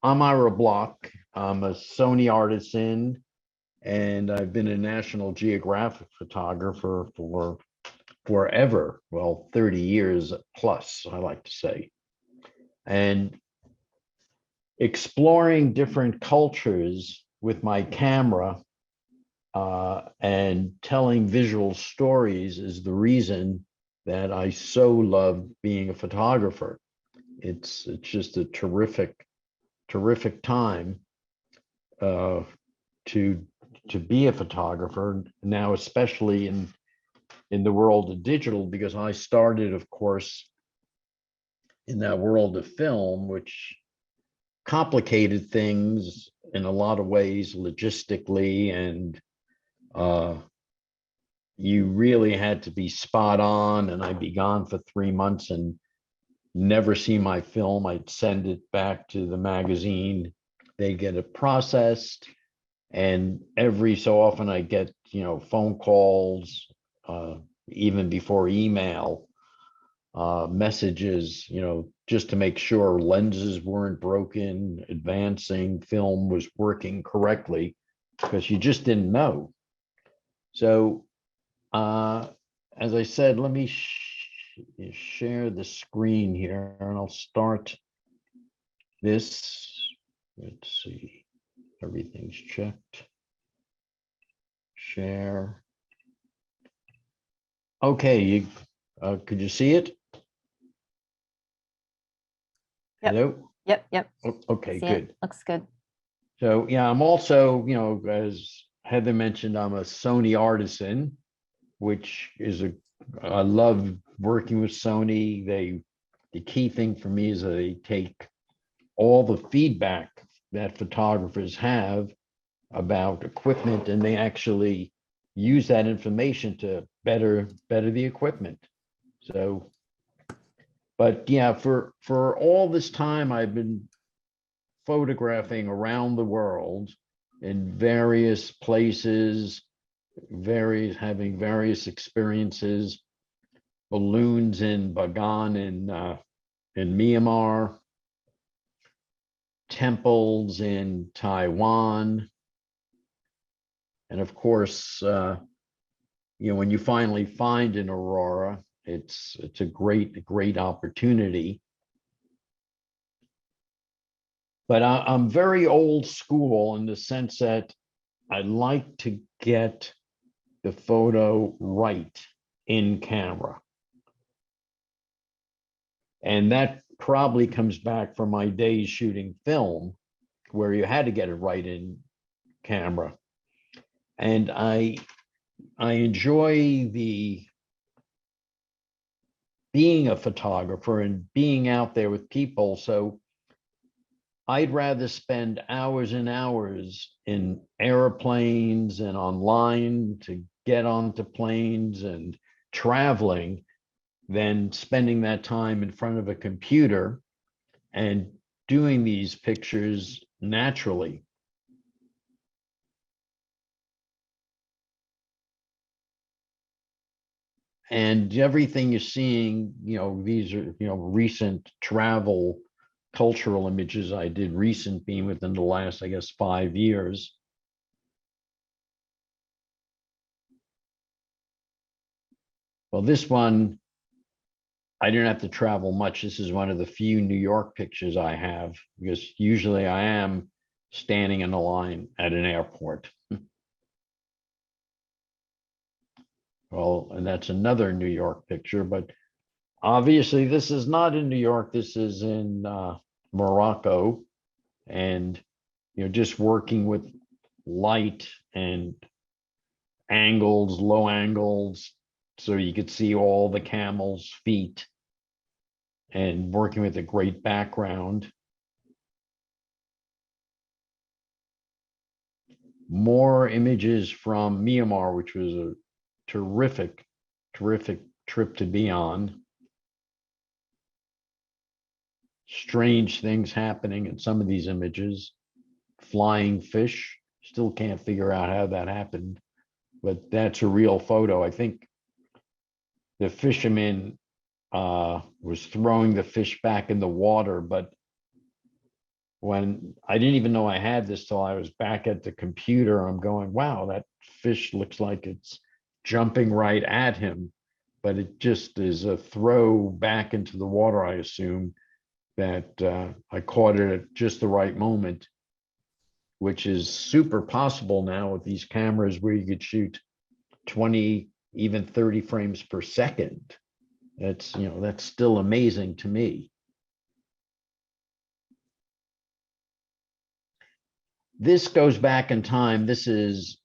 I'm Ira Block. I'm a Sony Artisan, and I've been a National Geographic photographer for forever. Well, 30 years plus, I like to say. And exploring different cultures with my camera and telling visual stories is the reason that I so love being a photographer. It's just a terrific time uh, to to be a photographer now, especially in the world of digital, because I started, of course, in that world of film, which complicated things in a lot of ways logistically, and uh, you really had to be spot on. And I'd be gone for 3 months and never see my film. I'd send it back to the magazine. They get it processed, and every so often I get phone calls, uh, even before email, messages, just to make sure lenses weren't broken, advancing film was working correctly, because you just didn't know. So as I said, let me share the screen here, and I'll start this. Let's see, everything's checked. Share. Okay, could you see it? Yep. Hello? Yep. Okay, See good. it? Looks good. So yeah, I'm also, as Heather mentioned, I'm a Sony Artisan, which is I love working with Sony. The key thing for me is that they take all the feedback that photographers have about equipment, and they actually use that information to better the equipment. So, but yeah, for all this time, I've been photographing around the world in various places, having various experiences. Balloons in Bagan in Myanmar, temples in Taiwan, and of course, when you finally find an aurora, it's a great opportunity. But I'm very old school in the sense that I like to get the photo right in camera. And that probably comes back from my days shooting film, where you had to get it right in camera. And I enjoy the being a photographer and being out there with people. So I'd rather spend hours and hours in airplanes and online to get onto planes and traveling than spending that time in front of a computer and doing these pictures naturally. And everything you're seeing, these are, recent travel cultural images I did, recent being within the last, I guess, 5 years. Well, this one, I didn't have to travel much. This is one of the few New York pictures I have, because usually I am standing in a line at an airport. Well, and that's another New York picture, but obviously this is not in New York. This is in Morocco, and just working with light and angles, low angles, so you could see all the camel's feet, and working with a great background. More images from Myanmar, which was a terrific trip to be on. Strange things happening in some of these images. Flying fish, still can't figure out how that happened, but that's a real photo. I think the fisherman was throwing the fish back in the water, but when I didn't even know I had this till I was back at the computer. I'm going, wow, that fish looks like it's jumping right at him, but it just is a throw back into the water, I assume, that I caught it at just the right moment, which is super possible now with these cameras where you could shoot 20, even 30 frames per second. That's, you know, that's still amazing to me. This goes back in time. This is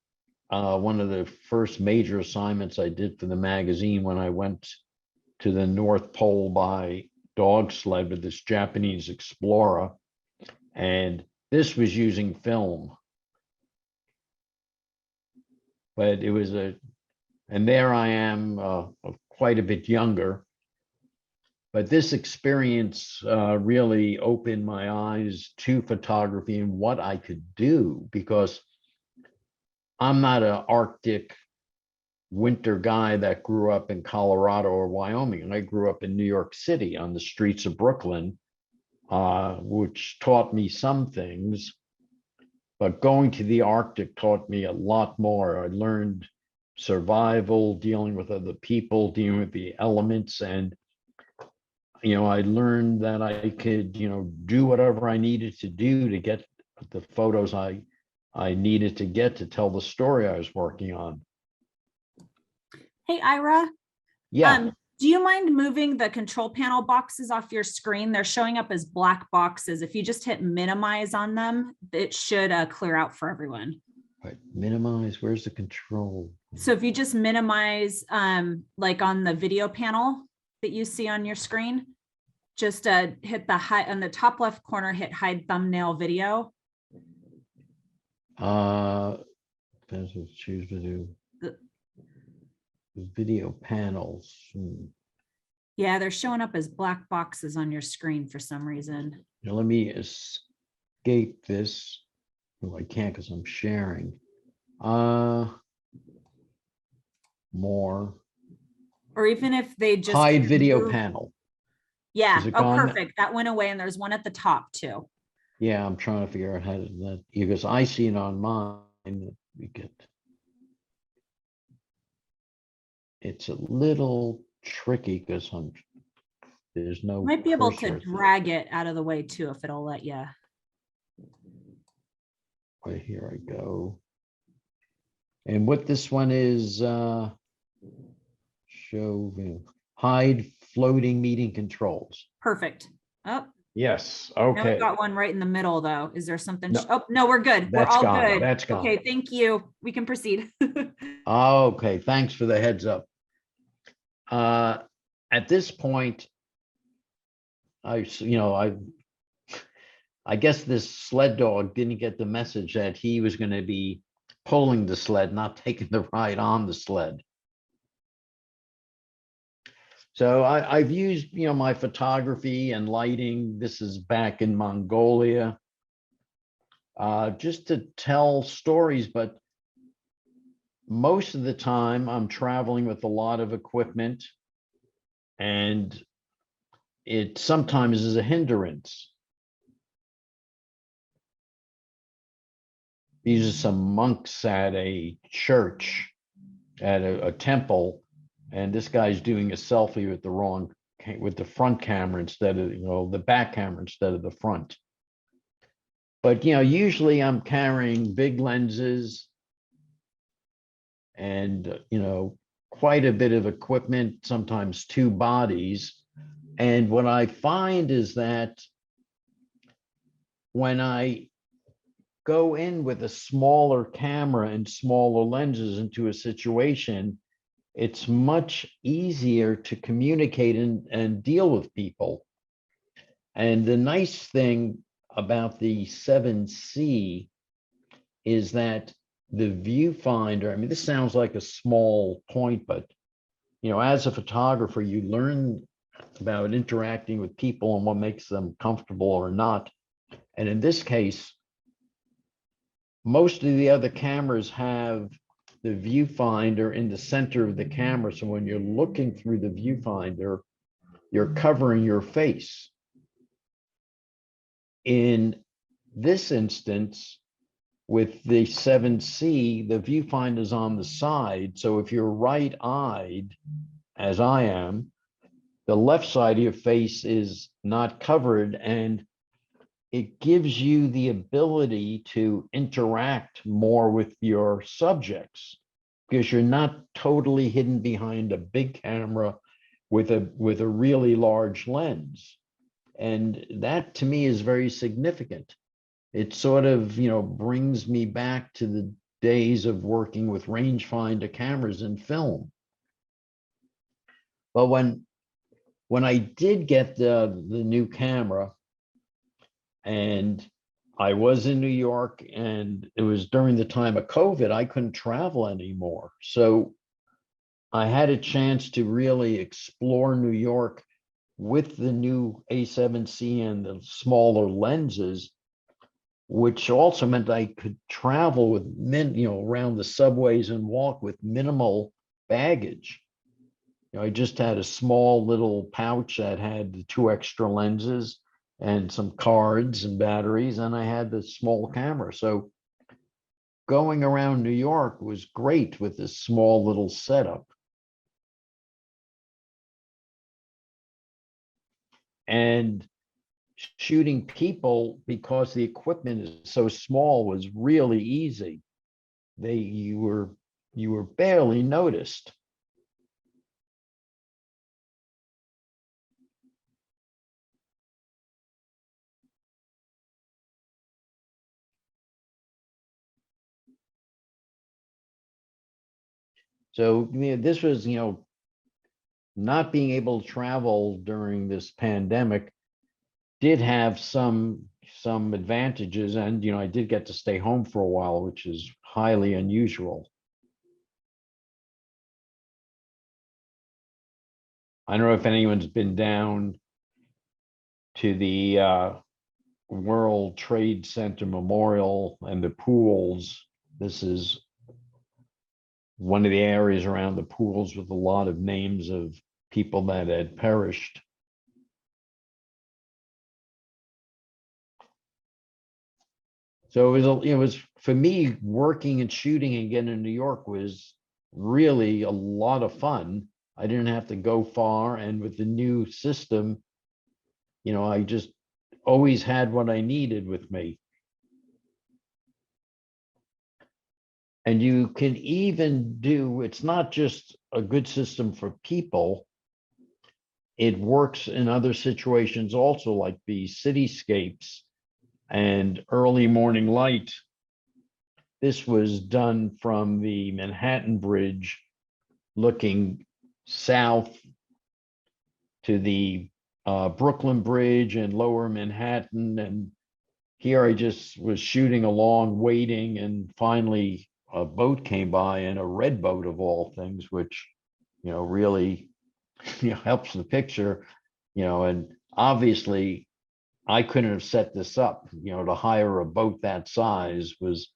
one of the first major assignments I did for the magazine when I went to the North Pole by dog sled with this Japanese explorer. And this was using film. But it was and there I am, quite a bit younger. But this experience really opened my eyes to photography and what I could do, because I'm not an Arctic winter guy that grew up in Colorado or Wyoming. I grew up in New York City on the streets of Brooklyn, which taught me some things. But going to the Arctic taught me a lot more. I learned survival, dealing with other people, dealing with the elements, and you know, I learned that I could, you know, do whatever I needed to do to get the photos I needed to get to tell the story I was working on. Hey, Ira. Yeah. Do you mind moving the control panel boxes off your screen? They're showing up as black boxes. If you just hit minimize on them, it should clear out for everyone. Right. Minimize. Where's the control? So if you just minimize, like on the video panel that you see on your screen, just hit the hide on the top left corner, hit hide thumbnail video. Choose video panels. Yeah, they're showing up as black boxes on your screen for some reason. Now let me escape this. Oh, I can't because I'm sharing. More. Or even if they just hide video panel. Yeah. Oh, perfect. That went away, and there's one at the top too. Yeah, I'm trying to figure out how to do that, because I see it on mine. We get. It's a little tricky because there's no. You might be able to drag it out of the way too, if it'll let you. Right, here I go. And what this one is, show hide floating meeting controls. Perfect. Oh. Yes. Okay. Now we've got one right in the middle, though. Is there something? No. Oh, no, we're good. We're all good. That's gone. Okay, thank you. We can proceed. Okay, thanks for the heads up. At this point, I guess this sled dog didn't get the message that he was going to be pulling the sled, not taking the ride on the sled. So I've used, my photography and lighting. This is back in Mongolia, just to tell stories. But most of the time I'm traveling with a lot of equipment, and it sometimes is a hindrance. These are some monks at a church, at a temple. And this guy's doing a selfie with the front camera instead of, the back camera instead of the front. But, usually I'm carrying big lenses and, quite a bit of equipment, sometimes two bodies. And what I find is that when I go in with a smaller camera and smaller lenses into a situation, it's much easier to communicate and deal with people. And the nice thing about the 7C is that the viewfinder, this sounds like a small point, but, as a photographer, you learn about interacting with people and what makes them comfortable or not. And in this case, most of the other cameras have the viewfinder in the center of the camera. So when you're looking through the viewfinder, you're covering your face. In this instance, with the 7C, the viewfinder is on the side. So if you're right-eyed, as I am, the left side of your face is not covered, and it gives you the ability to interact more with your subjects because you're not totally hidden behind a big camera with a really large lens. And that to me is very significant. It sort of, brings me back to the days of working with rangefinder cameras in film. But when I did get the new camera, and I was in New York, and it was during the time of COVID, I couldn't travel anymore. So I had a chance to really explore New York with the new A7C and the smaller lenses, which also meant I could travel with around the subways and walk with minimal baggage. I just had a small little pouch that had the 2 extra lenses and some cards and batteries, and I had the small camera. So going around New York was great with this small little setup. And shooting people, because the equipment is so small, was really easy. You were barely noticed. So this was, not being able to travel during this pandemic did have some advantages, and I did get to stay home for a while, which is highly unusual. I don't know if anyone's been down to the World Trade Center Memorial and the pools. This is one of the areas around the pools with a lot of names of people that had perished. So it was for me, working and shooting again in New York was really a lot of fun. I didn't have to go far, and with the new system, I just always had what I needed with me. And you can even it's not just a good system for people, it works in other situations also, like the cityscapes and early morning light. This was done from the Manhattan Bridge looking south to the Brooklyn Bridge and lower Manhattan. And here I just was shooting along, waiting, and finally a boat came by, and a red boat of all things, which, really helps the picture, and obviously I couldn't have set this up, to hire a boat that size was,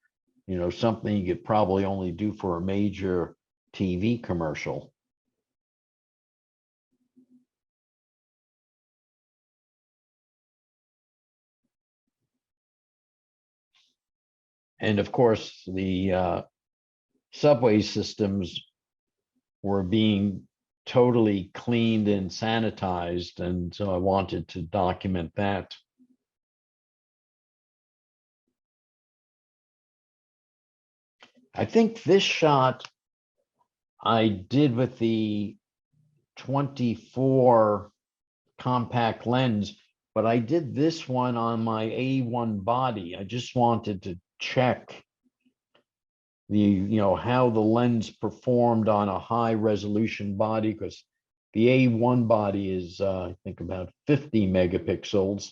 something you could probably only do for a major TV commercial. And of course, the subway systems were being totally cleaned and sanitized, and so I wanted to document that. I think this shot I did with the 24 compact lens, but I did this one on my A1 body. I just wanted to check how the lens performed on a high resolution body, because the A1 body is I think about 50 megapixels,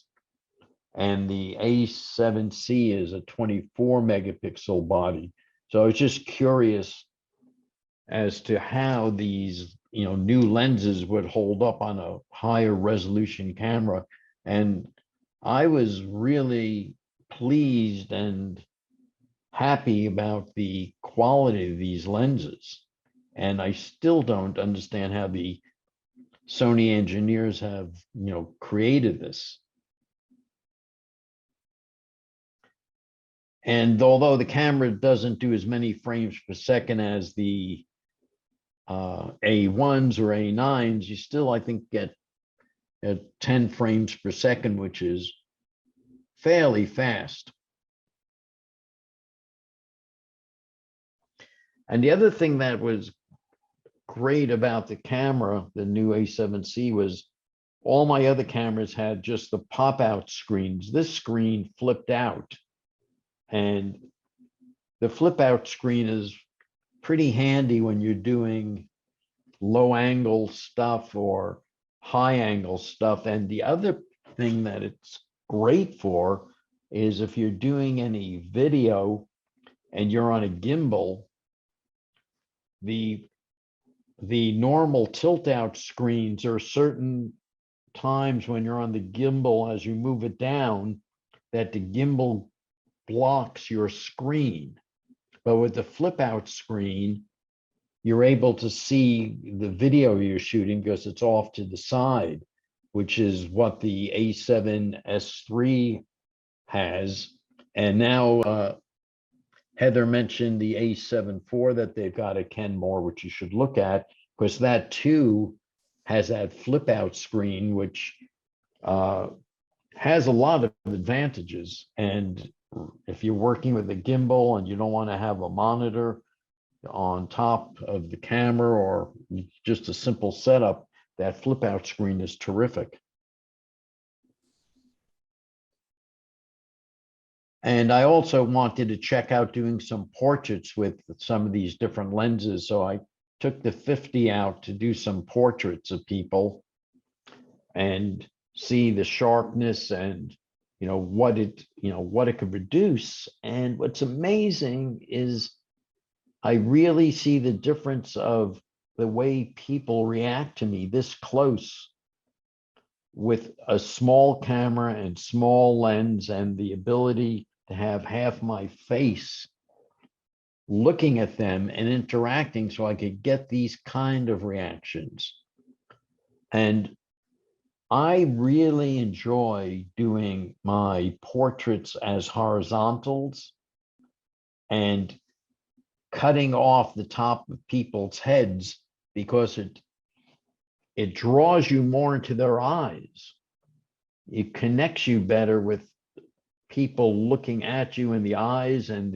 and the A7C is a 24 megapixel body. So I was just curious as to how these new lenses would hold up on a higher resolution camera. And I was really pleased and happy about the quality of these lenses. And I still don't understand how the Sony engineers have, created this. And although the camera doesn't do as many frames per second as the A1s or A9s, you still, I think, get at 10 frames per second, which is fairly fast. And the other thing that was great about the camera, the new A7C, was all my other cameras had just the pop-out screens. This screen flipped out, and the flip-out screen is pretty handy when you're doing low angle stuff or high angle stuff. And the other thing that it's great for is if you're doing any video and you're on a gimbal, the normal tilt out screens, there are certain times when you're on the gimbal, as you move it down, that the gimbal blocks your screen. But with the flip out screen, you're able to see the video you're shooting because it's off to the side, which is what the A7S3 has. And now Heather mentioned the A7 IV that they've got at Kenmore, which you should look at, because that too has that flip out screen, which has a lot of advantages. And if you're working with a gimbal and you don't want to have a monitor on top of the camera or just a simple setup, that flip out screen is terrific. And I also wanted to check out doing some portraits with some of these different lenses. So I took the 50 out to do some portraits of people and see the sharpness and what it could produce. And what's amazing is I really see the difference of the way people react to me this close with a small camera and small lens and the ability to have half my face looking at them and interacting so I could get these kind of reactions. And I really enjoy doing my portraits as horizontals and cutting off the top of people's heads because it draws you more into their eyes. It connects you better with people looking at you in the eyes and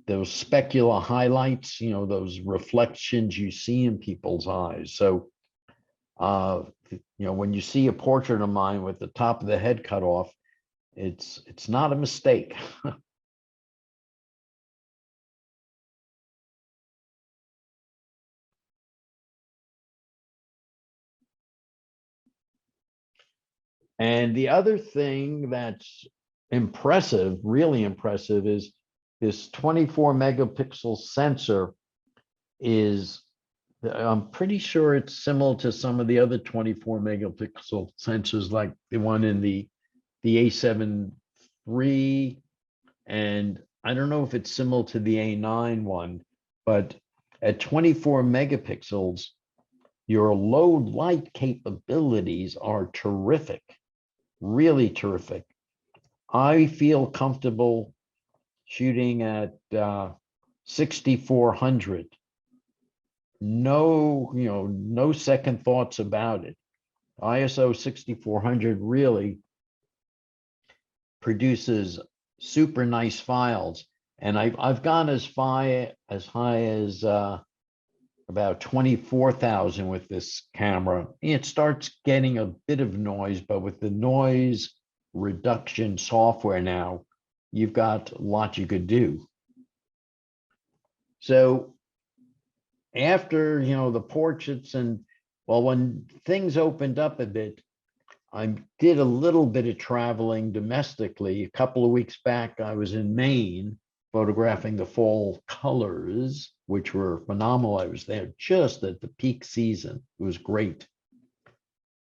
those specular highlights, those reflections you see in people's eyes. So, when you see a portrait of mine with the top of the head cut off, it's not a mistake. And the other thing that's impressive, really impressive, is this 24 megapixel sensor I'm pretty sure it's similar to some of the other 24 megapixel sensors, like the one in the A7 III, and I don't know if it's similar to the A9 one, but at 24 megapixels, your low light capabilities are terrific, really terrific. I feel comfortable shooting at 6400. No second thoughts about it. ISO 6400 really produces super nice files. And I've gone as high as about 24,000 with this camera. It starts getting a bit of noise, but with the noise reduction software now, you've got a lot you could do. So after, the portraits when things opened up a bit, I did a little bit of traveling domestically. A couple of weeks back, I was in Maine photographing the fall colors, which were phenomenal. I was there just at the peak season. It was great.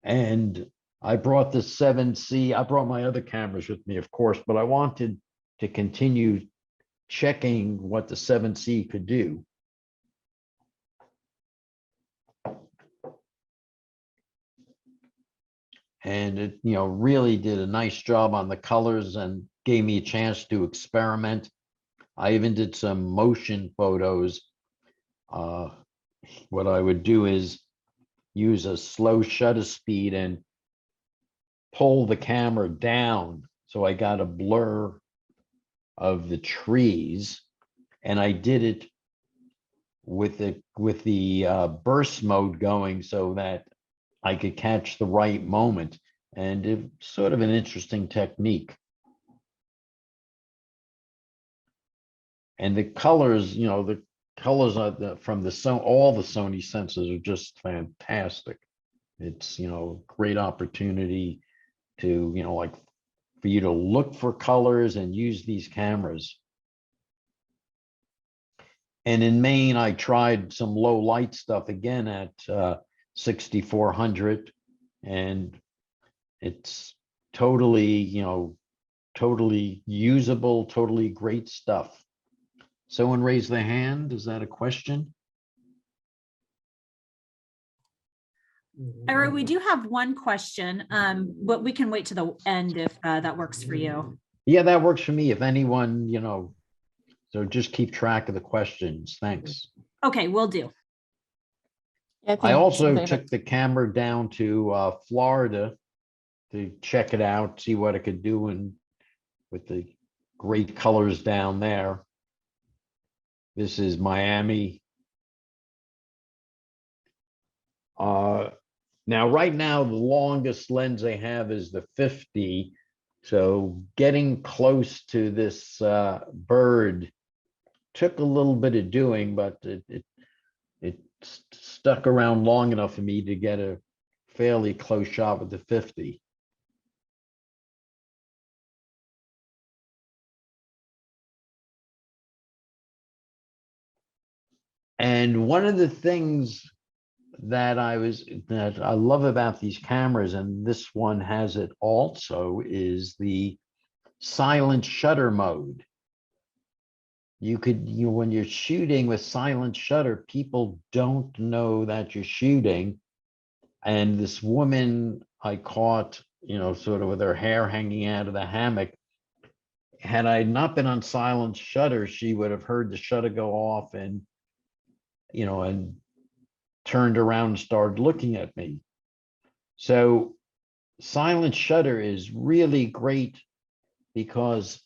And I brought the 7C. I brought my other cameras with me, of course, but I wanted to continue checking what the 7C could do. And it, really did a nice job on the colors. And gave me a chance to experiment. I even did some motion photos. What I would do is use a slow shutter speed and pull the camera down, so I got a blur of the trees, and I did it with the burst mode going so that I could catch the right moment, and it's sort of an interesting technique. And the colors, the colors from all the Sony sensors are just fantastic. It's, great opportunity to, like for you to look for colors and use these cameras. And in Maine, I tried some low light stuff again at 6400, and it's totally, totally usable, totally great stuff. Someone raised their hand. Is that a question? Ira, we do have one question, but we can wait to the end if that works for you. Yeah, that works for me. If anyone, so just keep track of the questions. Thanks. Okay, will do. I also took the camera down to Florida to check it out, see what it could do, and with the great colors down there. This is Miami. Now, right now, the longest lens I have is the 50. So getting close to this bird took a little bit of doing, but it stuck around long enough for me to get a fairly close shot with the 50. And one of the things that I love about these cameras, and this one has it also, is the silent shutter mode. When you're shooting with silent shutter, people don't know that you're shooting. And this woman I caught, sort of with her hair hanging out of the hammock, had I not been on silent shutter, she would have heard the shutter go off and, and turned around and started looking at me. So silent shutter is really great because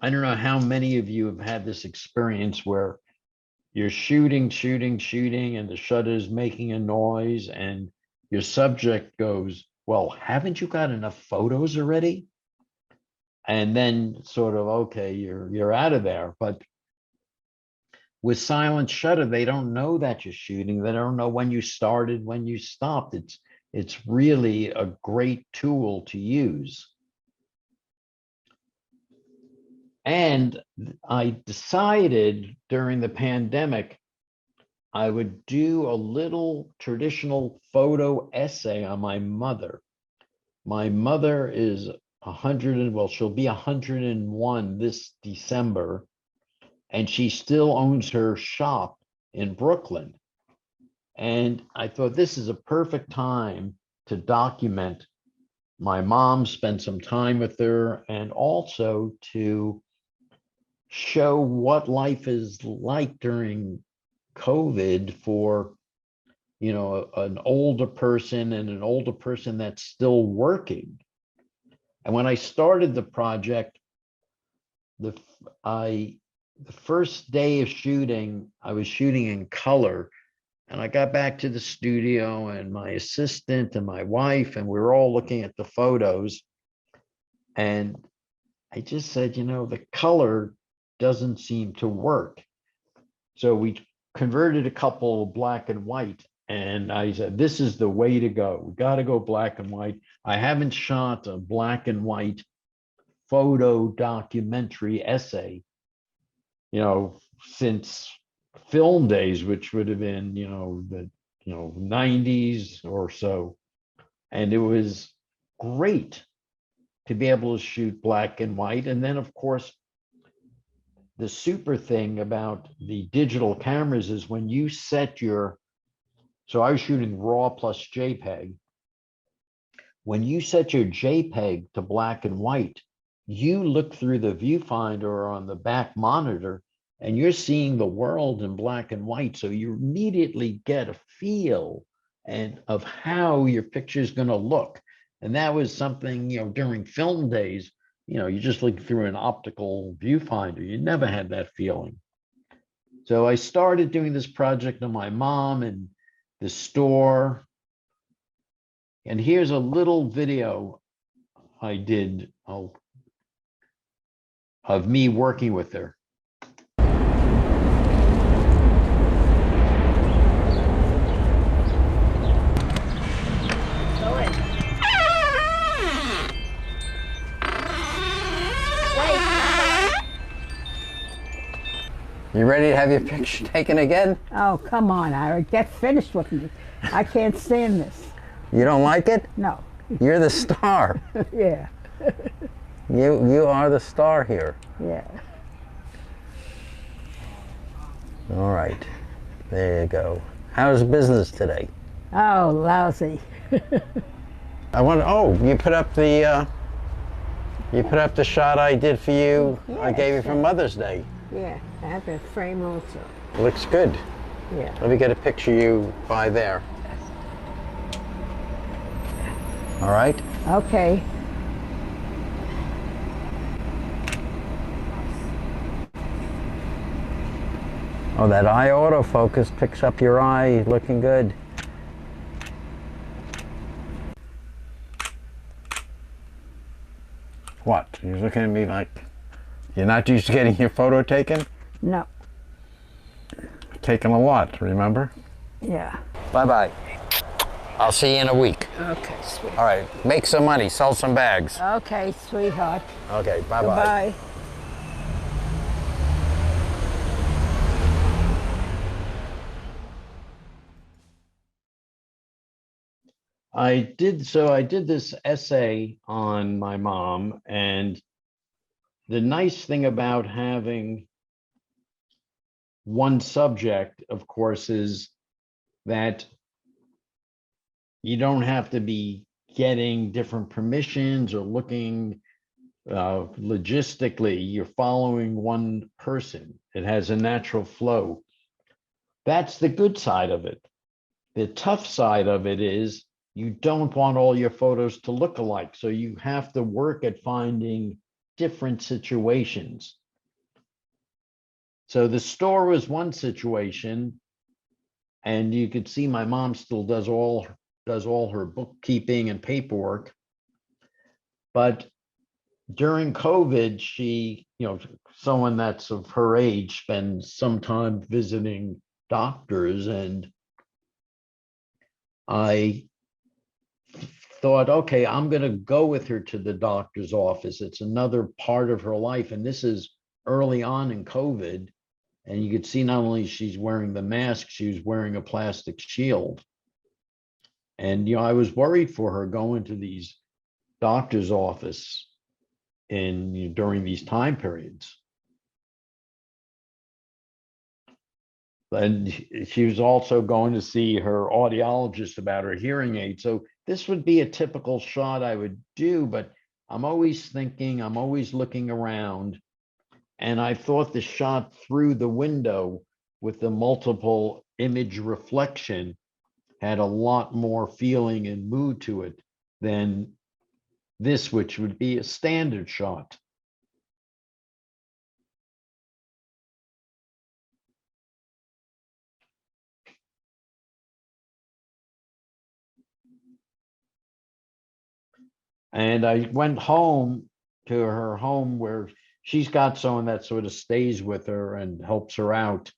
I don't know how many of you have had this experience where you're shooting, and the shutter is making a noise, and your subject goes, well, haven't you got enough photos already? And then sort of, okay, you're out of there. But with silent shutter, they don't know that you're shooting. They don't know when you started, when you stopped. It's really a great tool to use. And I decided during the pandemic, I would do a little traditional photo essay on my mother. My mother is 100, well, she'll be 101 this December, and she still owns her shop in Brooklyn. And I thought this is a perfect time to document my mom, spend some time with her, and also to show what life is like during COVID for, an older person and an older person that's still working. And when I started the project, the first day of shooting, I was shooting in color, and I got back to the studio, and my assistant and my wife, and we were all looking at the photos. And I just said, the color doesn't seem to work. So we converted a couple of black and white, and I said, this is the way to go. We got to go black and white. I haven't shot a black and white photo documentary essay, since film days, which would have been, the 90s or so. And it was great to be able to shoot black and white. And then, of course, the super thing about the digital cameras is when you set so I was shooting RAW plus JPEG. When you set your JPEG to black and white, you look through the viewfinder or on the back monitor and you're seeing the world in black and white. So you immediately get a feel and of how your picture is going to look. And that was something, you know, during film days, you know, you just look through an optical viewfinder. You never had that feeling. So I started doing this project on my mom and the store. And here's a little video I did of me working with her. You ready to have your picture taken again? Oh, come on, Ira, get finished with me. I can't stand this. You don't like it? No. You're the star. Yeah, You are the star here. yeah. All right. There you go. How's business today? Oh, lousy. I want. Oh, you put up the shot I did for you. I gave you for Mother's Day. Yeah, I have a frame also. Looks good. Yeah. Let me get a picture of you by there. All right. Okay. Oh, that eye autofocus picks up your eye. Looking good. What? You're looking at me like you're not used to getting your photo taken? No. Taken a lot, remember? Yeah. Bye-bye. I'll see you in a week. Okay, sweet. All right. Make some money. Sell some bags. Okay, sweetheart. Okay. Bye-bye. Goodbye. I did this essay on my mom, and the nice thing about having one subject, of course, is that you don't have to be getting different permissions or looking logistically. You're following one person. It has a natural flow. That's the good side of it. The tough side of it is you don't want all your photos to look alike. So you have to work at finding different situations. So the store was one situation, and you could see my mom still does all her bookkeeping and paperwork. But during COVID, she, you know, someone that's of her age spends some time visiting doctors, and I thought, okay, I'm going to go with her to the doctor's office. It's another part of her life. And this is early on in COVID. And you could see not only she's wearing the mask, she was wearing a plastic shield. And, you know, I was worried for her going to these doctor's office during these time periods. And she was also going to see her audiologist about her hearing aid. So this would be a typical shot I would do, but I'm always thinking, I'm always looking around. And I thought the shot through the window with the multiple image reflection had a lot more feeling and mood to it than this, which would be a standard shot. And I went home to her home where she's got someone that sort of stays with her and helps her out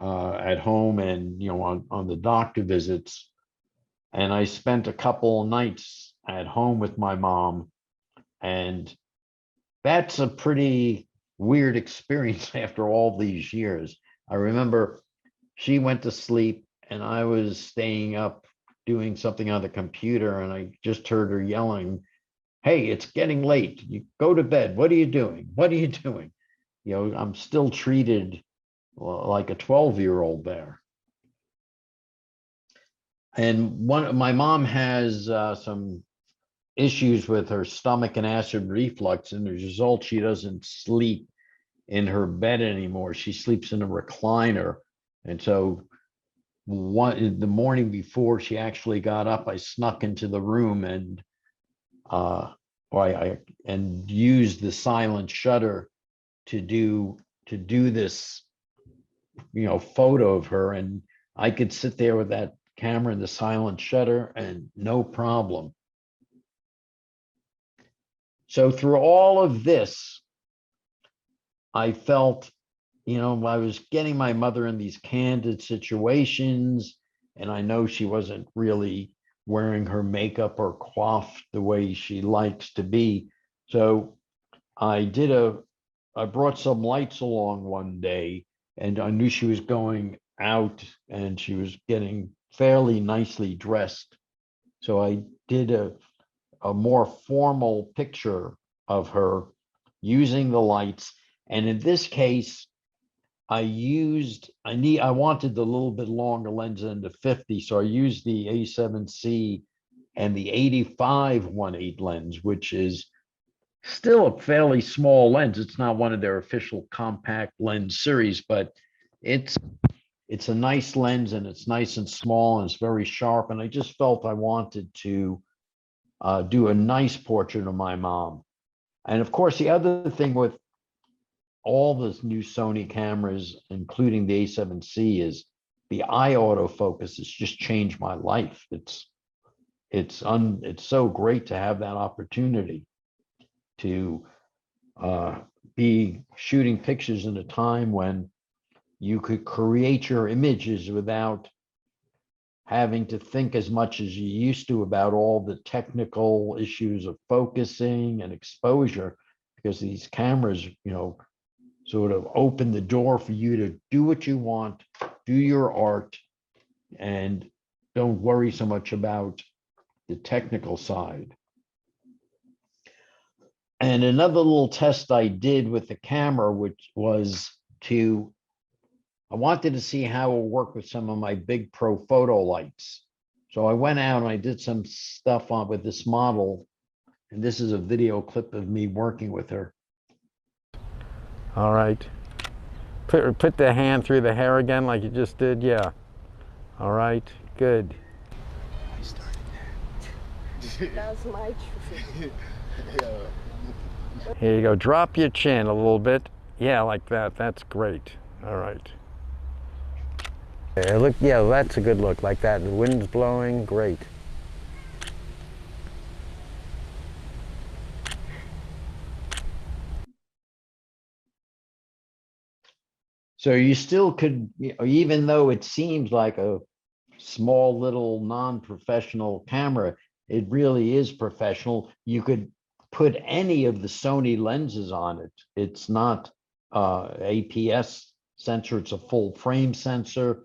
at home and, you know, on the doctor visits. And I spent a couple of nights at home with my mom. And that's a pretty weird experience after all these years. I remember she went to sleep and I was staying up doing something on the computer, and I just heard her yelling, "Hey, it's getting late. You go to bed. What are you doing? What are you doing?" You know, I'm still treated like a 12-year-old there. And my mom has some issues with her stomach and acid reflux, and as a result, she doesn't sleep in her bed anymore. She sleeps in a recliner. And so the morning before she actually got up, I snuck into the room and and used the silent shutter to do this, photo of her. And I could sit there with that camera and the silent shutter and no problem. So through all of this, I felt, I was getting my mother in these candid situations, and I know she wasn't really wearing her makeup or coiffed the way she likes to be. So I brought some lights along one day, and I knew she was going out and she was getting fairly nicely dressed. So I did a more formal picture of her using the lights. And in this case, I wanted the little bit longer lens than the 50. So I used the A7C and the 85 1.8 lens, which is still a fairly small lens. It's not one of their official compact lens series, but it's a nice lens, and it's nice and small, and it's very sharp. And I just felt I wanted to do a nice portrait of my mom. And of course, the other thing with all the new Sony cameras, including the A7C, is the eye autofocus has just changed my life. It's so great to have that opportunity to be shooting pictures in a time when you could create your images without having to think as much as you used to about all the technical issues of focusing and exposure, because these cameras, sort of open the door for you to do what you want, do your art, and don't worry so much about the technical side. And another little test I did with the camera, which was I wanted to see how it would work with some of my big pro photo lights. So I went out and I did some stuff with this model, and this is a video clip of me working with her. All right. Put the hand through the hair again like you just did. Yeah. All right. Good. I started that. That's my truth. Here you go. Drop your chin a little bit. Yeah, like that. That's great. All right. Yeah, that's a good look. Like that. The wind's blowing. Great. So you still could, even though it seems like a small little non-professional camera, it really is professional. You could put any of the Sony lenses on it. It's not APS sensor, it's a full frame sensor.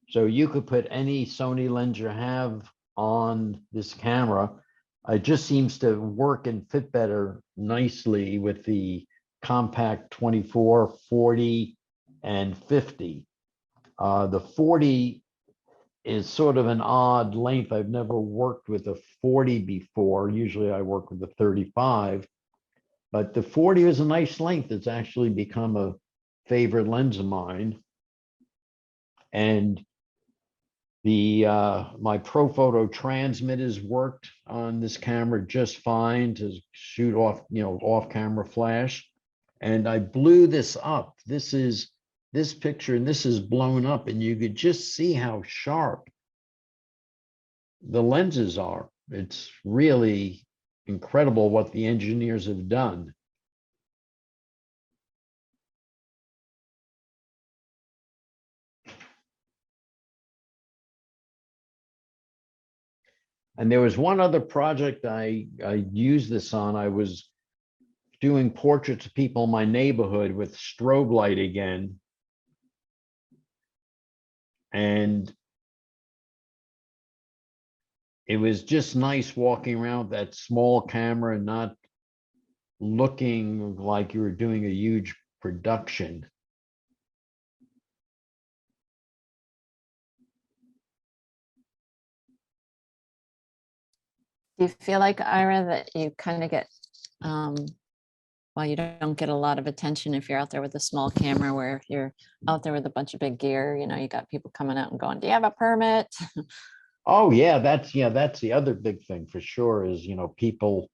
So you could put any Sony lens you have on this camera. It just seems to work and fit better nicely with the compact 24, 40, and 50. The 40 is sort of an odd length. I've never worked with a 40 before. Usually I work with a 35, but the 40 is a nice length. It's actually become a favorite lens of mine. And my ProPhoto transmitters worked on this camera just fine to shoot off camera flash. And I blew this up. This picture, and this is blown up, and you could just see how sharp the lenses are. It's really incredible what the engineers have done. And there was one other project I used this on. I was doing portraits of people in my neighborhood with strobe light again. And it was just nice walking around with that small camera and not looking like you were doing a huge production. Do you feel like, Ira, that you kind of get, well, you don't get a lot of attention if you're out there with a small camera, where if you're out there with a bunch of big gear, you know, you got people coming out and going, do you have a permit? Oh yeah, that's the other big thing for sure is, people,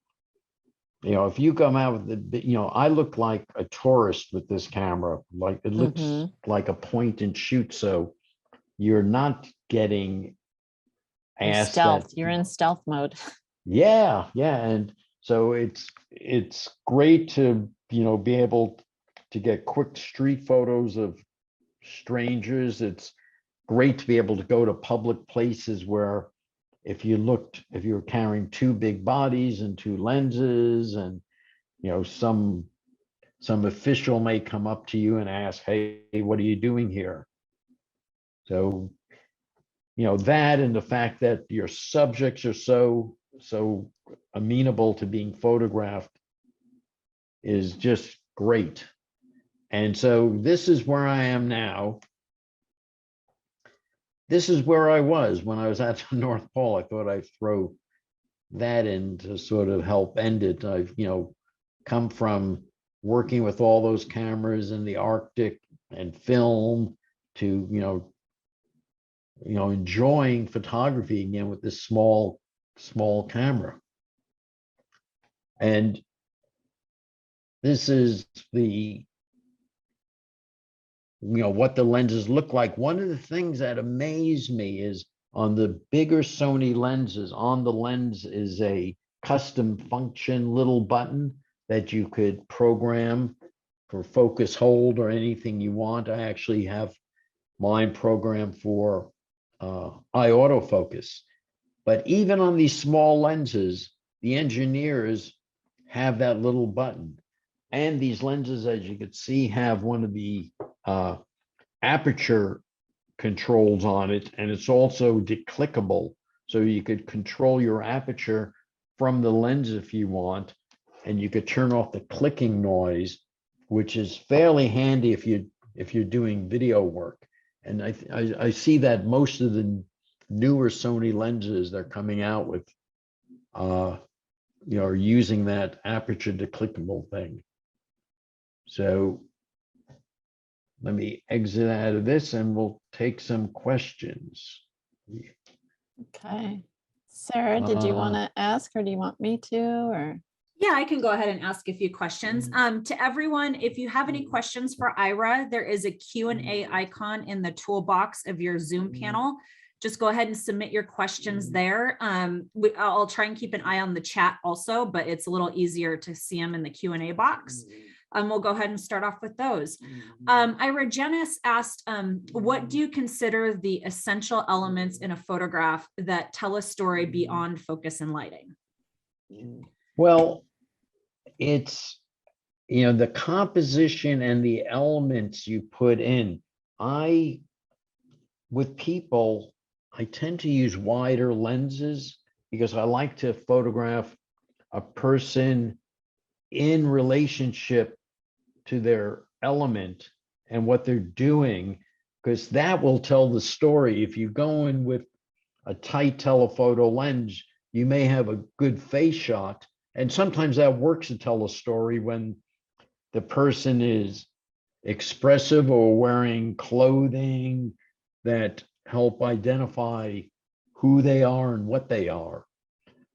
if you come out with I look like a tourist with this camera, like it looks Mhm. like a point and shoot. So you're not getting You're asked that. stealth. You're in stealth mode. Yeah, yeah. And so it's great to, be able to get quick street photos of strangers. It's great to be able to go to public places where if you were carrying two big bodies and two lenses, and some official may come up to you and ask, hey, what are you doing here? So that, and the fact that your subjects are so amenable to being photographed is just great. And so this is where I am now. This is where I was when I was at the North Pole. I thought I'd throw that in to sort of help end it. I've, come from working with all those cameras in the Arctic and film to, enjoying photography again with this small camera. And this is the, what the lenses look like. One of the things that amazed me is on the bigger Sony lenses, on the lens is a custom function little button that you could program for focus hold or anything you want. I actually have mine programmed for eye autofocus. But even on these small lenses, the engineers have that little button. And these lenses, as you can see, have one of the aperture controls on it, and it's also declickable. So you could control your aperture from the lens if you want, and you could turn off the clicking noise, which is fairly handy if you're doing video work. And I see that most of the newer Sony lenses they're coming out with, are using that aperture declickable thing. So let me exit out of this and we'll take some questions. Okay. Sarah, did you want to ask, or do you want me to, or? Yeah, I can go ahead and ask a few questions. To everyone, if you have any questions for Ira, there is a Q&A icon in the toolbox of your Zoom panel. Just go ahead and submit your questions there. I'll try and keep an eye on the chat also, but it's a little easier to see them in the Q&A box. We'll go ahead and start off with those. Ira, Janice asked, what do you consider the essential elements in a photograph that tell a story beyond focus and lighting? Well, it's, the composition and the elements you put in. With people, I tend to use wider lenses because I like to photograph a person in relationship to their element and what they're doing, because that will tell the story. If you go in with a tight telephoto lens, you may have a good face shot, and sometimes that works to tell a story when the person is expressive or wearing clothing that help identify who they are and what they are.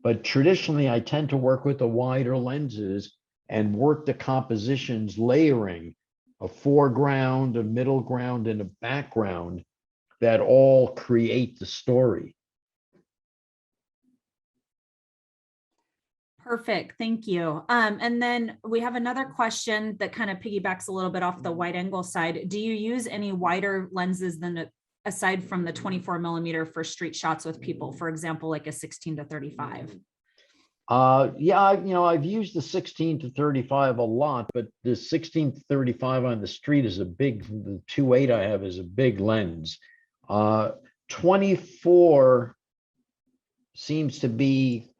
But traditionally, I tend to work with the wider lenses and work the compositions, layering a foreground, a middle ground, and a background that all create the story. Perfect, thank you. And then we have another question that kind of piggybacks a little bit off the wide angle side. Do you use any wider lenses than aside from the 24 millimeter for street shots with people, for example, like a 16 to 35? Yeah, I've used the 16 to 35 a lot, but the 16 to 35 on the street is the 2.8 I have is a big lens. 24 seems to be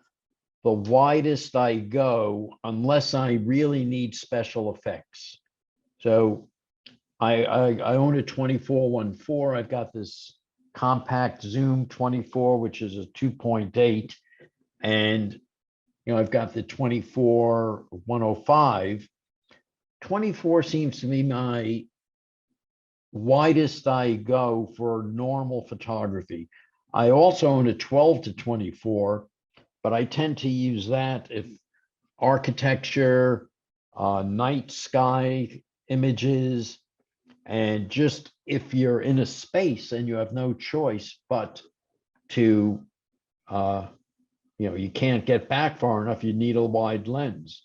the widest I go unless I really need special effects. So I own a 24-1.4. I've got this compact zoom 24, which is a 2.8. And, I've got the 24-105. 24 seems to be my widest I go for normal photography. I also own a 12-24, but I tend to use that if architecture, night sky images, and just if you're in a space and you have no choice but to, you can't get back far enough, you need a wide lens.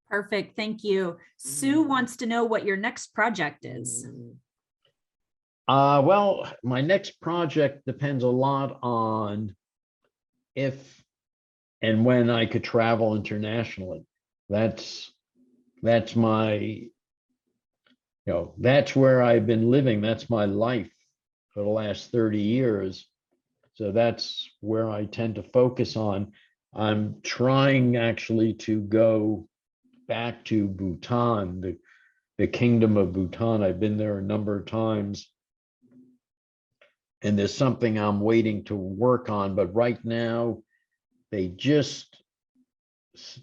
Perfect. Thank you. Sue wants to know what your next project is. Well, my next project depends a lot on if and when I could travel internationally. That's my, that's where I've been living. That's my life for the last 30 years. So that's where I tend to focus on. I'm trying actually to go back to Bhutan, the kingdom of Bhutan. I've been there a number of times. And there's something I'm waiting to work on, but right now they just,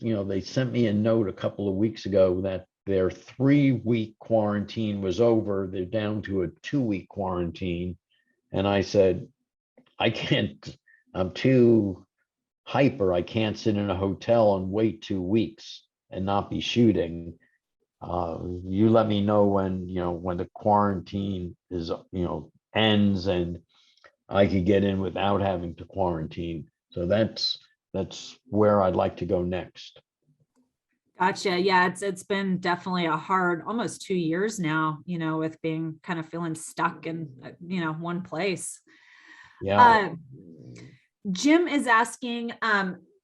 they sent me a note a couple of weeks ago that their 3-week quarantine was over. They're down to a 2-week quarantine. And I said, I can't, I'm too hyper. I can't sit in a hotel and wait 2 weeks and not be shooting. You let me know when, when the quarantine is, ends and I could get in without having to quarantine. So that's where I'd like to go next. Gotcha. Yeah, it's been definitely a hard almost 2 years now, with being kind of feeling stuck in, one place. Yeah. Jim is asking,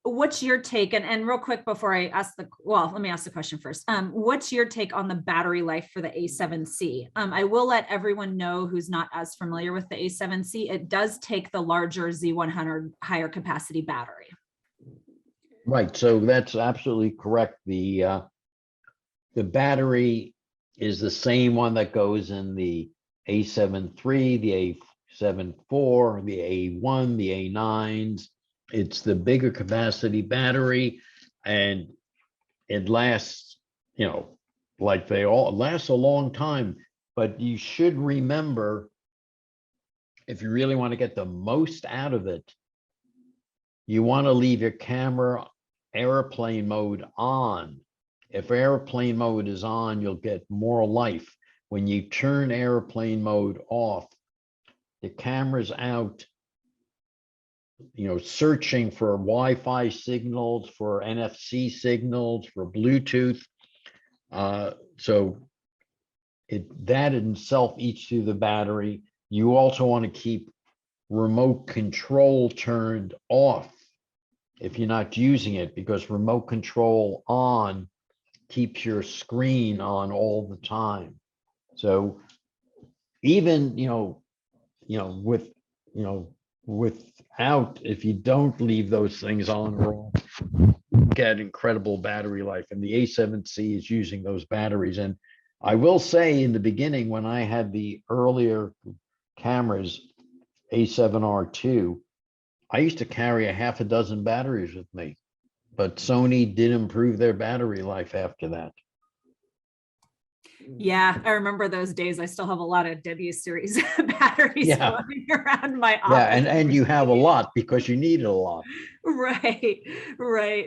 what's your take? And real quick before I ask let me ask the question first. What's your take on the battery life for the A7C? I will let everyone know who's not as familiar with the A7C. It does take the larger Z100 higher capacity battery. Right. So that's absolutely correct. The battery is the same one that goes in the A7 III, the A7 IV, the A1, the A9s. It's the bigger capacity battery, and it lasts, like they all last a long time. But you should remember, if you really want to get the most out of it, you want to leave your camera airplane mode on. If airplane mode is on, you'll get more life. When you turn airplane mode off, the camera's out, searching for Wi-Fi signals, for NFC signals, for Bluetooth. So that in itself eats through the battery. You also want to keep remote control turned off if you're not using it, because remote control on keeps your screen on all the time. So even, without, if you don't leave those things on or off, get incredible battery life. And the A7C is using those batteries. And I will say, in the beginning, when I had the earlier cameras, A7R2, I used to carry a half a dozen batteries with me, but Sony did improve their battery life after that. Yeah, I remember those days. I still have a lot of W series batteries floating around my office. Yeah, and you have a lot because you need a lot. Right.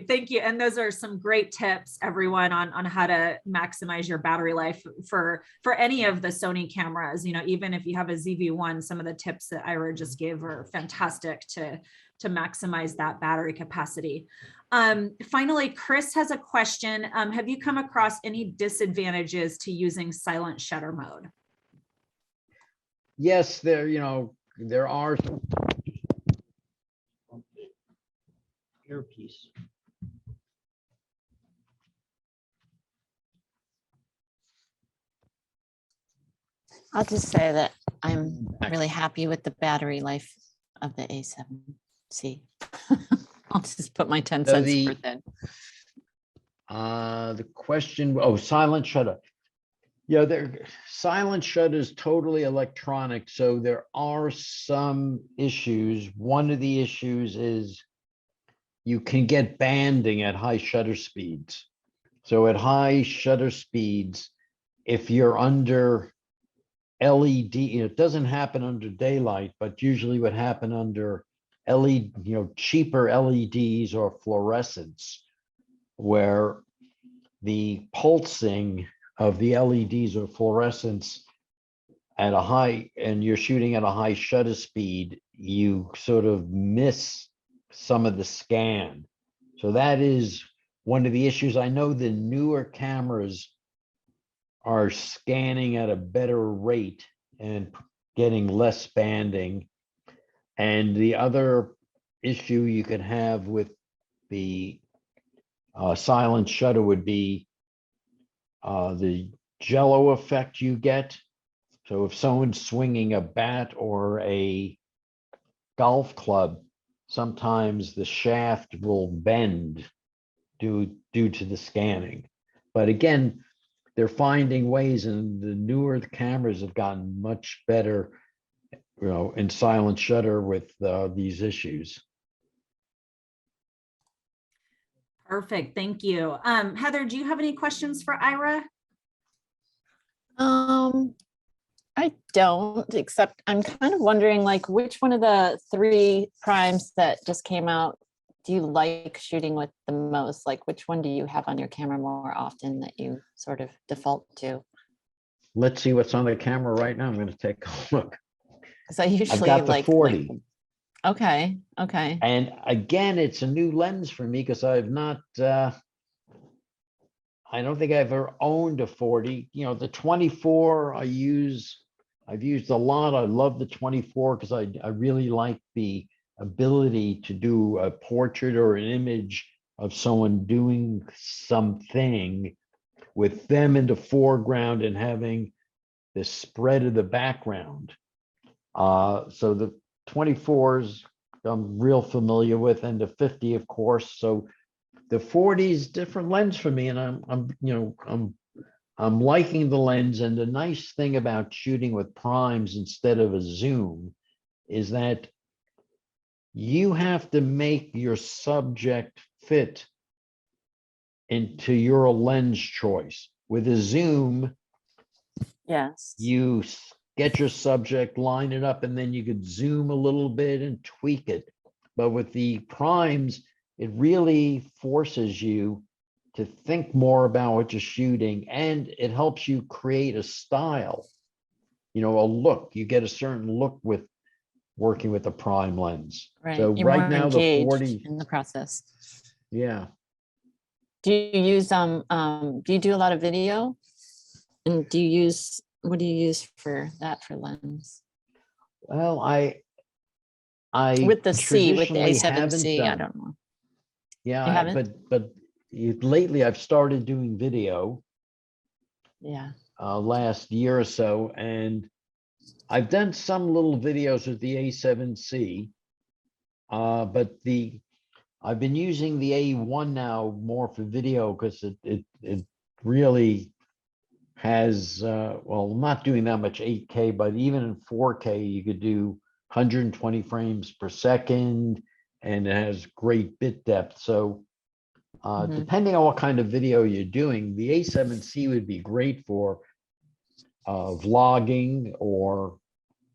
Thank you. And those are some great tips, everyone, on how to maximize your battery life for any of the Sony cameras. Even if you have a ZV-1, some of the tips that Ira just gave are fantastic to maximize that battery capacity. Finally, Chris has a question. Have you come across any disadvantages to using silent shutter mode? Yes, there are some. Earpiece. I'll just say that I'm really happy with the battery life of the A7C. I'll just put my 10 cents worth in. The question, silent shutter. Yeah, they're silent shutter is totally electronic, so there are some issues. One of the issues is you can get banding at high shutter speeds. So at high shutter speeds, if you're under LED, it doesn't happen under daylight, but usually would happen under LED, cheaper LEDs or fluorescents, where the pulsing of the LEDs or fluorescents at a high, and you're shooting at a high shutter speed, you sort of miss some of the scan. So that is one of the issues. I know the newer cameras are scanning at a better rate and getting less banding. And the other issue you could have with the silent shutter would be the jello effect you get. So if someone's swinging a bat or a golf club, sometimes the shaft will bend due to the scanning. But again, they're finding ways, and the newer the cameras have gotten much better, in silent shutter with these issues. Perfect, thank you. Heather, do you have any questions for Ira? I don't, except I'm kind of wondering, like, which one of the 3 primes that just came out do you like shooting with the most? Like, which one do you have on your camera more often that you sort of default to? Let's see what's on the camera right now. I'm going to take a look. Because I usually I've got the like 40. Okay. And again, it's a new lens for me because I've not, I don't think I've ever owned a 40. The 24 I've used a lot. I love the 24 because I really like the ability to do a portrait or an image of someone doing something with them in the foreground and having the spread of the background. So the 24s I'm real familiar with, and the 50, of course. So the 40 is different lens for me, and I'm liking the lens. And the nice thing about shooting with primes instead of a zoom is that you have to make your subject fit into your lens choice. With a zoom, Yes. you get your subject, line it up, and then you could zoom a little bit and tweak it. But with the primes, it really forces you to think more about what you're shooting, and it helps you create a style, a look. You get a certain look with working with a prime lens. Right. So You're right more now the engaged 40, in the process. yeah. Do you use do you do a lot of video? And what do you use for that for lens? Well, I With the C, with the traditionally haven't A7C, I done. don't know. Yeah, You haven't? but lately I've started doing video Yeah. last year or so, and I've done some little videos with the A7C, but I've been using the A1 now more for video because it really has, well, not doing that much 8K, but even in 4K, you could do 120 frames per second, and it has great bit depth. So depending on what kind of video you're doing, the A7C would be great for vlogging or,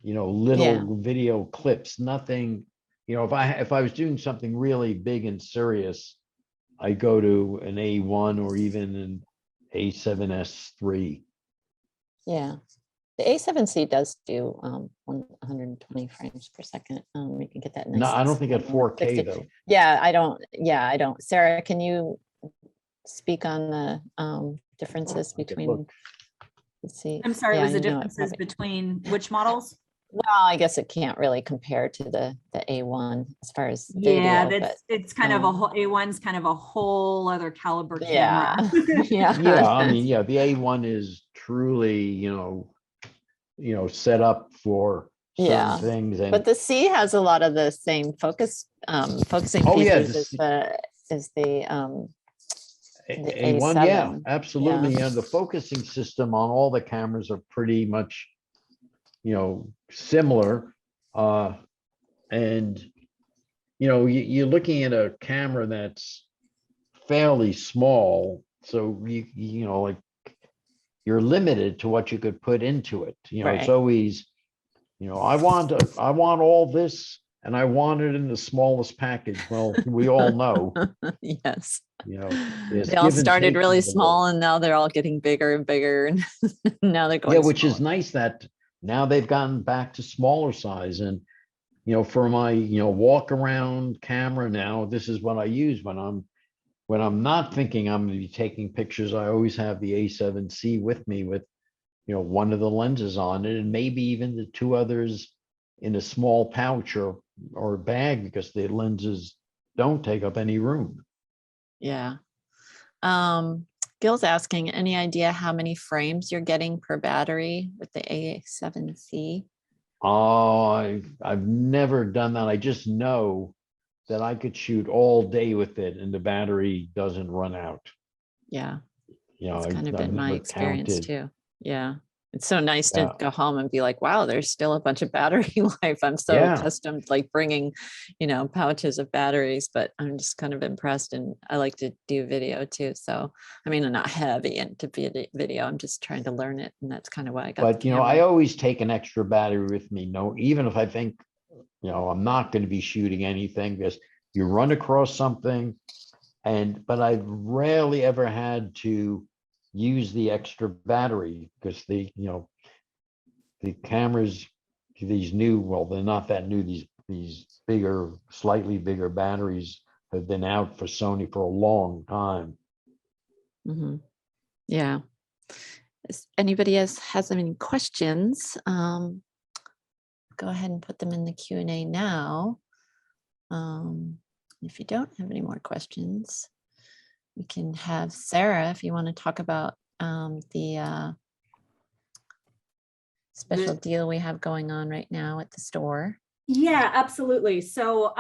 little video clips. Nothing, if I was doing something really big and serious, I go to an A1 or even an A7S III. Yeah. The A7C does do 120 frames per second. You can get that nice. No, I don't think at 4K 60. though. Yeah, I don't. Sarah, can you speak on the differences between? Let's see. I'm sorry, Yeah, was the you know it differences probably. between which models? Well, I guess it can't really compare to the A1 as far as video. Yeah, it's kind of a whole, A1's kind of a whole other caliber camera. Yeah. Yeah, I mean, yeah, the A1 is truly, set up for certain things. And But the C has a lot of the same focusing Oh, yeah, features as the The A1, yeah, A7. absolutely. Yeah. The focusing system on all the cameras are pretty much, similar. And, you're looking at a camera that's fairly small. So like you're limited to what you could put into it. It's Right. always, I want all this and I want it in the smallest package. Well, we all know, Yes. there's They all give and started take really involved. small and now they're all getting bigger and bigger. And now they're Yeah, going which is smaller. nice that now they've gotten back to smaller size. And, for my, walk around camera now, this is what I use when I'm not thinking I'm going to be taking pictures. I always have the A7C with me with, one of the lenses on it and maybe even the two others in a small pouch or bag because the lenses don't take up any room. Yeah. Gil's asking, any idea how many frames you're getting per battery with the A7C? Oh, I've never done that. I just know that I could shoot all day with it and the battery doesn't run out. Yeah, I've kind of been my never experience counted. too. Yeah. It's so nice to Yeah. go home and be like, wow, there's still a bunch of battery life. I'm so Yeah. accustomed like bringing, pouches of batteries, but I'm just kind of impressed. And I like to do video too. So, I mean, I'm not heavy into video. I'm just trying to learn it. And that's kind of why I got But, the I camera. always take an extra battery with me. No, even if I think, I'm not going to be shooting anything, because you run across something but I've rarely ever had to use the extra battery because the cameras, these new, well, they're not that new, these bigger, slightly bigger batteries have been out for Sony for a long time. Mhm. Yeah. Anybody else has any questions? Go ahead and put them in the Q&A now. If you don't have any more questions, we can have Sarah, if you want to talk about the special deal we have going on right now at the store. Yeah, absolutely. So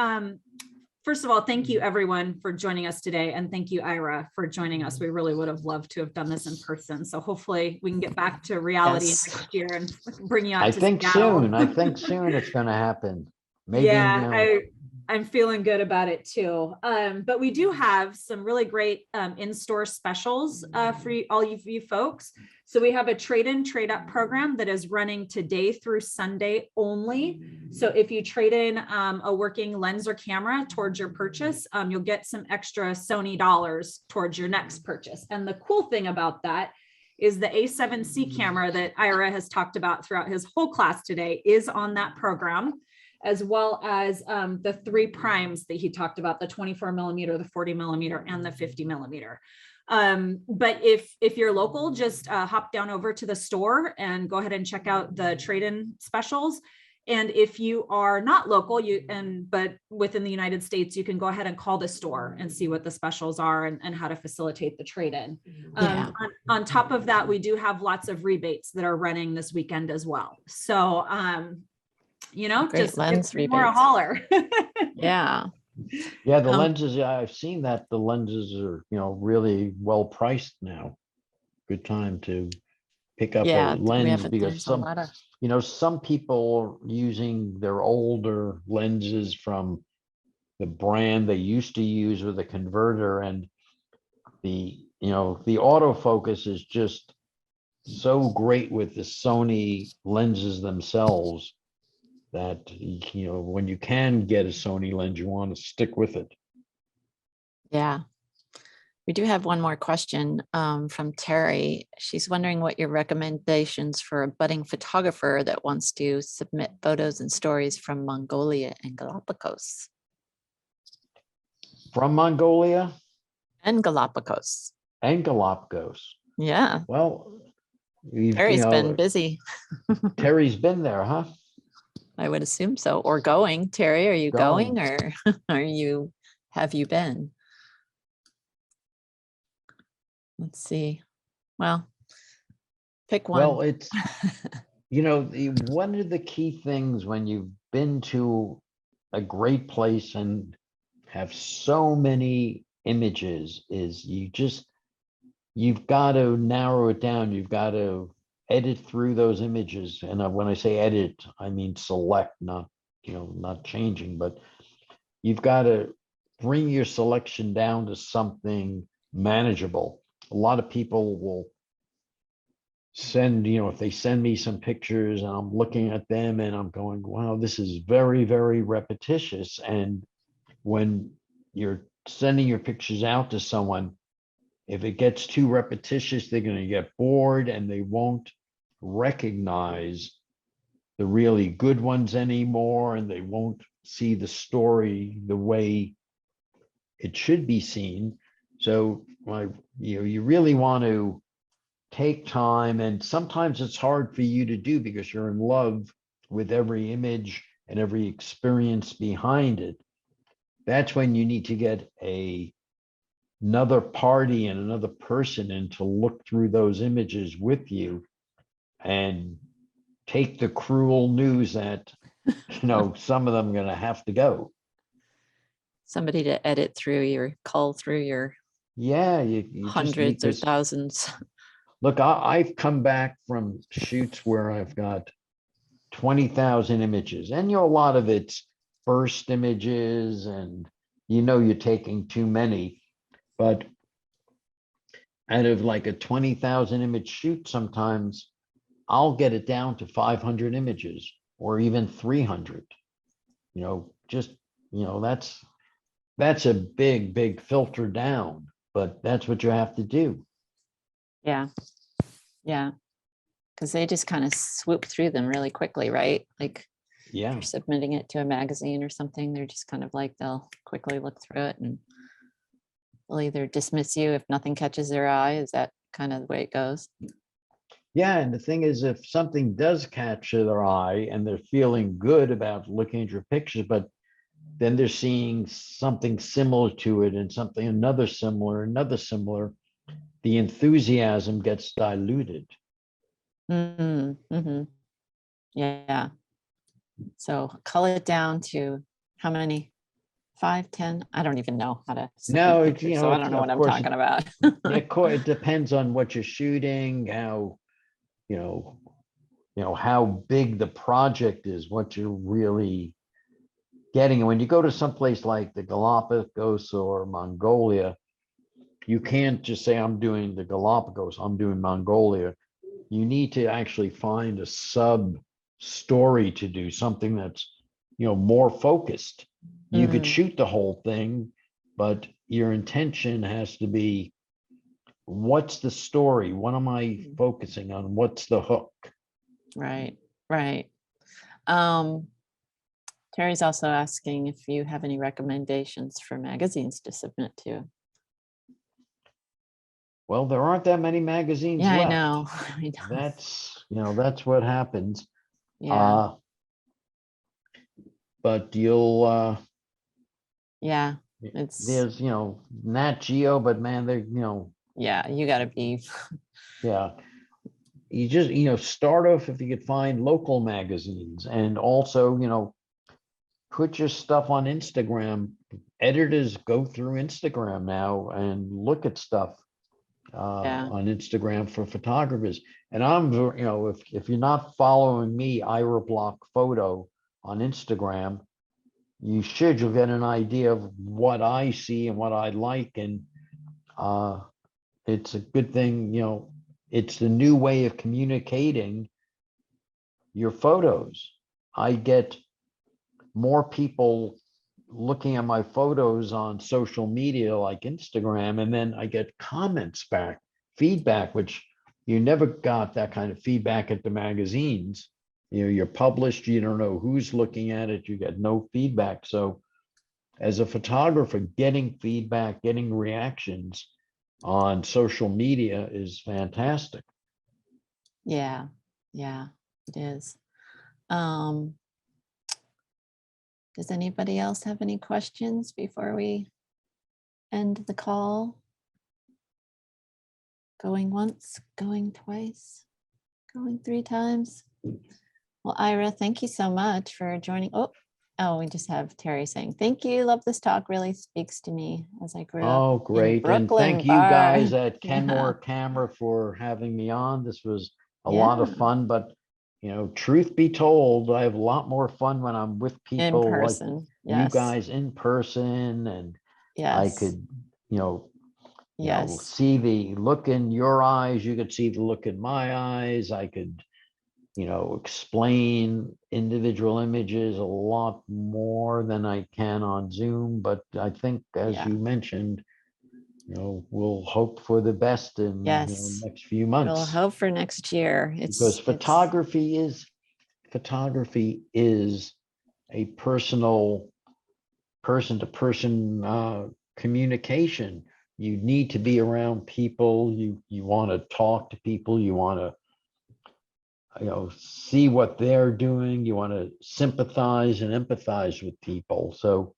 first of all, thank you everyone for joining us today. And thank you, Ira, for joining us. We really would have loved to have done this in person. So hopefully we can get back to reality Yes. next year and bring you out I to think Seattle. soon. I think soon it's going to happen. Maybe. Yeah, I'm feeling good about it too. But we do have some really great in-store specials for all of you folks. So we have a trade-in, trade-up program that is running today through Sunday only. So if you trade in a working lens or camera towards your purchase, you'll get some extra Sony dollars towards your next purchase. And the cool thing about that is the A7C camera that Ira has talked about throughout his whole class today is on that program, as well as the 3 primes that he talked about, the 24 millimeter, the 40 millimeter, and the 50 millimeter. But if you're local, just hop down over to the store and go ahead and check out the trade-in specials. And if you are not local, but within the United States, you can go ahead and call the store and see what the specials are and how to facilitate the trade-in. Yeah. On top of that, we do have lots of rebates that are running this weekend as well. So, Great just lens give more a rebates. holler. Yeah. Yeah, the lenses, I've seen that the lenses are, really well priced now. Good time to pick up Yeah, a lens because there's a lot of some people are using their older lenses from the brand they used to use with a converter, and the autofocus is just so great with the Sony lenses themselves that when you can get a Sony lens, you want to stick with it. Yeah. We do have one more question from Terry. She's wondering what your recommendations for a budding photographer that wants to submit photos and stories from Mongolia and Galapagos. From Mongolia And Galapagos. and Galapagos. Yeah. Well, Terry's been busy. Terry's been there, huh? I would assume so. Or going. Terry, are you Going. going or have you been? Let's see. Well, pick one. Well, it's, one of the key things when you've been to a great place and have so many images is you just you've got to narrow it down. You've got to edit through those images. And when I say edit, I mean select, not, not changing, but you've got to bring your selection down to something manageable. A lot of people will send, if they send me some pictures and I'm looking at them and I'm going, wow, this is very, very repetitious. And when you're sending your pictures out to someone, if it gets too repetitious, they're going to get bored and they won't recognize the really good ones anymore, and they won't see the story the way it should be seen. So you really want to take time, and sometimes it's hard for you to do because you're in love with every image and every experience behind it. That's when you need to get another party and another person in to look through those images with you and take the cruel news that, some of them are going to have to go. Somebody to edit through your, cull through your Yeah, you hundreds just, or thousands. look, I've come back from shoots where I've got 20,000 images, and a lot of it's first images, and you're taking too many. But out of like a 20,000 image shoot, sometimes I'll get it down to 500 images or even 300. That's a big filter down, but that's what you have to do. Yeah. Yeah. Because they just kind of swoop through them really quickly, right? Like if Yeah. you're submitting it to a magazine or something, they're just kind of like, they'll quickly look through it and they'll either dismiss you if nothing catches their eye. Is that kind of the way it goes? Yeah, and the thing is, if something does catch their eye and they're feeling good about looking at your pictures, but then they're seeing something similar to it and another similar, the enthusiasm gets diluted. Mm-hmm. Yeah. So cull it down to how many? 5, 10? I don't even know how to submit No, pictures, so I don't know what I'm talking about. it depends on what you're shooting, how, how big the project is, what you're really getting. And when you go to someplace like the Galapagos or Mongolia, you can't just say, I'm doing the Galapagos, I'm doing Mongolia. You need to actually find a sub story to do, something that's, more focused. You could shoot the whole thing, but your intention has to be, what's the story? What am I focusing on? What's the hook? Right. Terry's also asking if you have any recommendations for magazines to submit to. Well, there aren't that many magazines Yeah, left. I know. That's what happens. Yeah. But you'll Yeah. It's there's Nat Geo, but man, they're yeah, you gotta be. yeah. You just start off if you could find local magazines, and also put your stuff on Instagram. Editors go through Instagram now and look at stuff on Instagram for photographers. And I'm if you're not following me, Ira Block Photo on Instagram, you'll get an idea of what I see and what I like. And it's a good thing, it's the new way of communicating your photos. I get more people looking at my photos on social media like Instagram, and then I get comments back, feedback, which you never got that kind of feedback at the magazines. You're published, you don't know who's looking at it, you get no feedback. So as a photographer, getting feedback, getting reactions on social media is fantastic. Yeah, it is. Does anybody else have any questions before we end the call? Going once, going twice, going 3 times. Well, Ira, thank you so much for joining. Oh, Oh, we just have Terry saying, thank you. Love this talk. Really speaks to me as I grew up. Oh, in great. And Brooklyn thank you bar." guys at Yeah. Kenmore Camera for having me on. This was a lot of Yeah. fun, but truth be told, I have a lot more fun when I'm with In people like person. you Yes. guys in person, and I Yes. could, Yes. see the look in your eyes. You could see the look in my eyes. I could, explain individual images a lot more than I can on Zoom. But I think, as Yeah. you mentioned, we'll hope for the best in Yes. next few We'll months, hope for next year. because photography is a personal, person-to-person communication. You need to be around people. You want to talk to people. You want to see what they're doing. You want to sympathize and empathize with people. So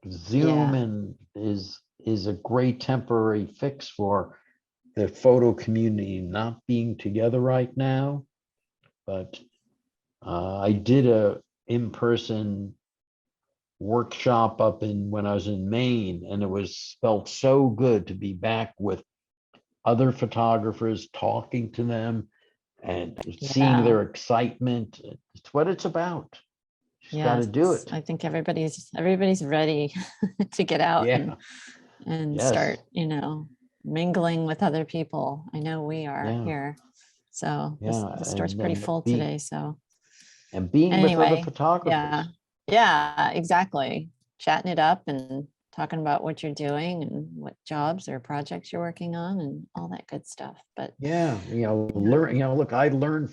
Zoom is a great temporary fix for the photo community not being together right now. But I did a in-person workshop when I was in Maine, and it felt so good to be back with other photographers, talking to them and seeing their excitement. It's what it's about. Just got to do it. I think everybody's ready to get out Yeah. and Yes. start, mingling with other people. I know we are Yeah. here. So Yeah, the store's pretty full today. So and being with other anyway, photographers. yeah, exactly. Chatting it up and talking about what you're doing and what jobs or projects you're working on and all that good stuff. But Yeah, look, I learned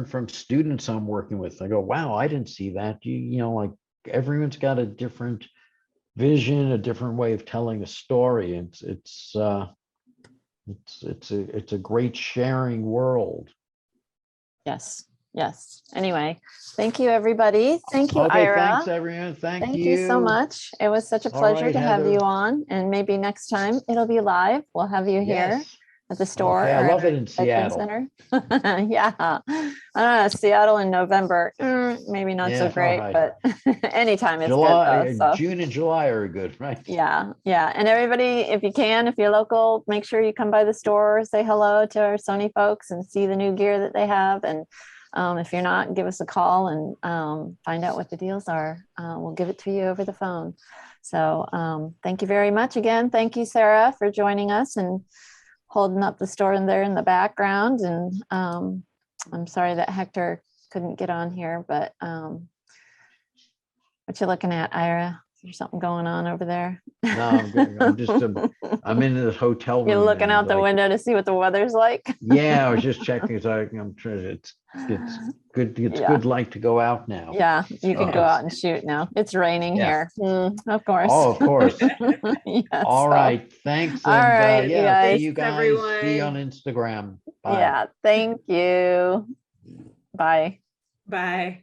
from students I'm working with. I go, wow, I didn't see that. Like, everyone's got a different vision, a different way of telling a story. It's a great sharing world. yes. Anyway, thank you, everybody. Thank you, Okay, Ira. thanks everyone. Thank you so much. It was such a All pleasure right, to have Heather. you on, and maybe next time it'll be live. We'll have you here Yes. at the store. Okay, I or love at it in our Seattle. Center. Yeah, I don't know, Seattle in November, maybe not so Yeah, all great, right. but anytime it's July, good though. So June and July are good, right? yeah. And everybody, if you can, if you're local, make sure you come by the store, say hello to our Sony folks and see the new gear that they have. And if you're not, give us a call and find out what the deals are. We'll give it to you over the phone. So thank you very much again. Thank you, Sarah, for joining us and holding up the store in there in the background. And I'm sorry that Hector couldn't get on here, but what you looking at, Ira? Is there something going on over there? No, I'm good. I'm in the hotel room. You're looking and, out the like, window to see what the weather's like. yeah, I was just checking. I'm trying. It's good. It's good light to go out now. Yeah, you can go out and shoot now. It's raining here. Of course. Oh, of course. Yes, All right. Thanks. All And right, you yeah, guys. see you guys. See you on Instagram. Bye. Yeah, thank you. Bye. Bye.